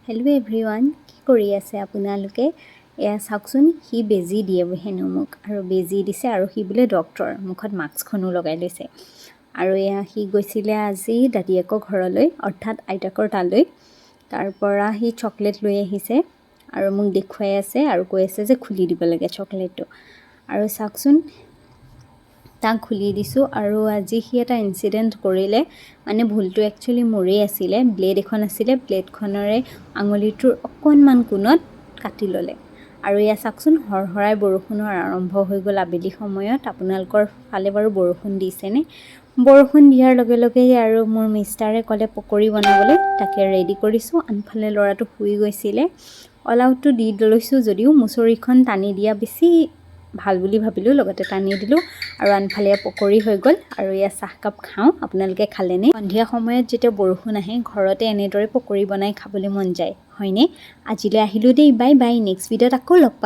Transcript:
Hello' everyone, কি কৰি আছে আপোনালোকে? এয়া চাওকচোন, সি বেজী দিয়ে হেনো মোক, আৰু বেজী দিছে আৰু সি বোলে ডক্টৰ, মুখত মাস্কখনো লগাই লৈছে। আৰু এয়া সি গৈছিলে আজি দাদীয়েকৰ ঘৰলৈ, অৰ্থাৎ আইতাকৰ তালৈ। তাৰ পৰা সি চকলেট লৈ আহিছে আৰু মোক দেখুৱাই আছে আৰু কৈ আছে যে খুলি দিব লাগে চকলেটটো। আৰু চাওকচোন, তাক খুলি দিছোঁ। আৰু আজি সি এটা ইনচিডেণ্ট কৰিলে, মানে ভুলটো একচুৱেলি মোৰেই আছিলে। ব্লেড এখন আছিলে, ব্লেডখনৰে আঙুলিটোৰ অকণমান কোণত কাটি ল'লে। আৰু এয়া চাওকচোন, হৰহৰাই বৰষুণৰ আৰম্ভ হৈ গ'ল আবেলি সময়ত। আপোনালোকৰ ফালে বাৰু বৰষুণ দিছেনে? বৰষুণ দিয়াৰ লগে লগে আৰু মোৰ মিষ্টাৰে ক'লে পকৰি বনাবলৈ, তাকে ৰেডি কৰিছোঁ। আনফালে ল'ৰাটো শুই গৈছিলে। অল আউটটো দি লৈছোঁ যদিও মুচৰিখন টানি দিয়া বেছি ভাল বুলি ভাবিলোঁ, লগতে টানি দিলোঁ। আৰু আনফালে পকৰি হৈ গ'ল। আৰু এয়া চাহকাপ খাওঁ। আপোনালোকে খালেনে? সন্ধিয়া সময়ত যেতিয়া বৰষুণ আহে, ঘৰতে এনেদৰে পকৰি বনাই খাবলৈ মন যায়, হয়নে? আজিলৈ আহিলোঁ দেই, বাই বাই। নেক্সট ভিডিঅ'ত আকৌ লগ পাম।